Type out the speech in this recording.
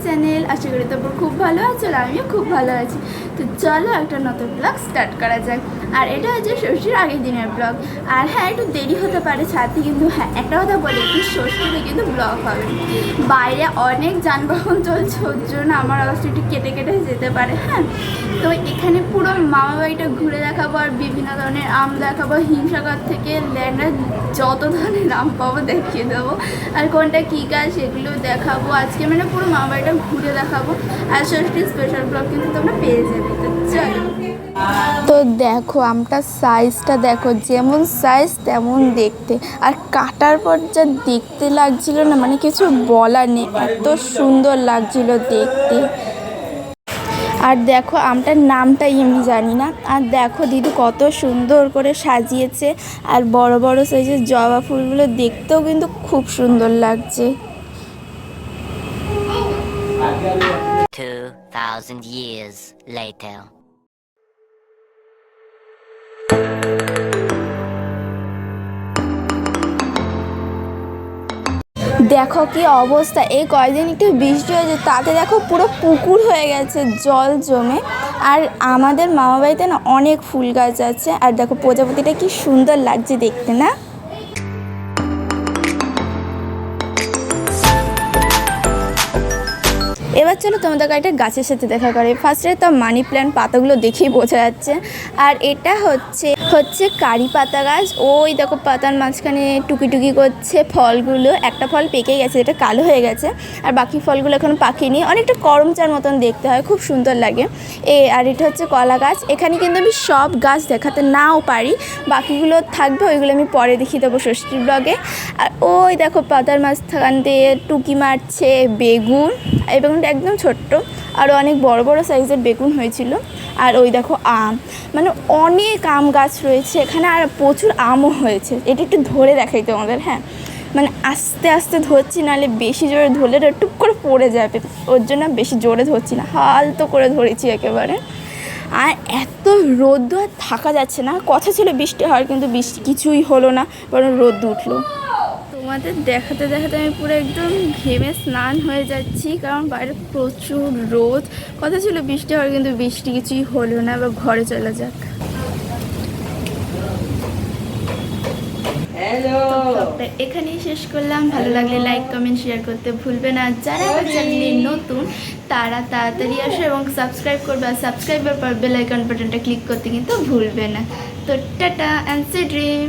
Channel. আশা করি তোমরা খুব ভালো আছো আর আমিও খুব ভালো আছি। তো চলো একটা নতুন ব্লগ স্টার্ট করা যাক। আর এটা হচ্ছে ষষ্ঠীর আগের দিনের ব্লগ। আর হ্যাঁ, একটু দেরি হতে পারে ছাড়তে, কিন্তু হ্যাঁ একটা কথা বলি, কি ষষ্ঠীতে কিন্তু ব্লগ হবে। বাইরে অনেক যানবাহন চলছে, ওর জন্য আমার অবস্থা একটু কেটে কেটে যেতে পারে। হ্যাঁ, তো এখানে পুরো মামা বাড়িটা ঘুরে দেখাবো, আর বিভিন্ন ধরনের আম দেখাবো, হিমসাগর থেকে ল্যান্ডার যত ধরনের আম পাবো দেখিয়ে দেবো, আর কোনটা কী গাছ সেগুলো দেখাবো আজকে। মানে পুরো মামা বাড়িটা ঘুরে দেখাবো। আর ষষ্ঠীর স্পেশাল ব্লগ কিন্তু তোমরা পেয়ে যাবে। তো চলো। তো দেখো আমটার সাইজটা দেখো, যেমন সাইজ তেমন দেখতে, আর কাটার পর যা দেখতে লাগছিল না, মানে কিছু বলার নেই, এত সুন্দর লাগছিল দেখতে। আর দেখো আমটার নামটাই আমি জানি না। আর দেখো দিদি কত সুন্দর করে সাজিয়েছে, আর বড় বড় সাইজের জবা ফুলগুলো দেখতেও কিন্তু খুব সুন্দর লাগছে। 2000 years later. দেখো কি অবস্থা, এই কয়দিন একটু বৃষ্টি হয়েছে, তাতে দেখো পুরো পুকুর হয়ে গেছে জল জমে। আর আমাদের মামা বাড়িতে না অনেক ফুল গাছ আছে, আর দেখো প্রজাপতিটা কি সুন্দর লাগছে দেখতে না। এবার চলো তোমাদের একটা গাছের সাথে দেখা করে। ফার্স্টে তো মানি প্ল্যান্ট পাতাগুলো দেখেই বোঝা যাচ্ছে। আর এটা হচ্ছে কারি পাতা গাছ। ওই দেখো পাতার মাঝখানে টুকি টুকি করছে ফলগুলো। একটা ফল পেকে গেছে, এটা কালো হয়ে গেছে, আর বাকি ফলগুলো এখনও পাকেনি। অনেকটা করমচার মতন দেখতে হয়, খুব সুন্দর লাগে। আর এটা হচ্ছে কলা গাছ। এখানে কিন্তু আমি সব গাছ দেখাতে নাও পারি, বাকিগুলো থাকবে, ওইগুলো আমি পরে দেখিয়ে দেবো ষষ্ঠীর ব্লগে। আর ওই দেখো পাতার মাঝখান দিয়ে টুকি মারছে বেগুন। এই বেগুনটা একদম ছোট্ট, আরও অনেক বড় বড় সাইজের বেগুন হয়েছিল। আর ওই দেখো আম, মানে অনেক আম গাছ রয়েছে এখানে, আর প্রচুর আমও হয়েছে। এটা একটু ধরে দেখাই তোমাদের। হ্যাঁ, মানে আস্তে আস্তে ধরছি, নাহলে বেশি জোরে ধরলে টুক করে পড়ে যাবে, ওর জন্য বেশি জোরে ধরছি না, হালতো করে ধরেছি একেবারে। আর এত রোদ আর থাকা যাচ্ছে না, কথা ছিল বৃষ্টি হওয়ার, কিন্তু বৃষ্টি কিছুই হলো না, বরং রোদ উঠলো। তোমাদের দেখাতে দেখাতে আমি পুরো একদম ঘেমে স্নান হয়ে যাচ্ছি, কারণ বাইরে প্রচুর রোদ। কথা ছিল বৃষ্টি হওয়ার, কিন্তু বৃষ্টি কিছুই হলো না। এবার ঘরে চলে যাক। এখানেই শেষ করলাম। ভালো লাগলে লাইক কমেন্ট শেয়ার করতে ভুলবে না। যারা আমার চ্যানেলে নতুন তারা তাড়াতাড়ি আসো এবং সাবস্ক্রাইব করবে, আর সাবস্ক্রাইবের পর বেল আইকন বাটনটা ক্লিক করতে কিন্তু ভুলবে না। তো টাটা অ্যান্ড সি ড্রিম।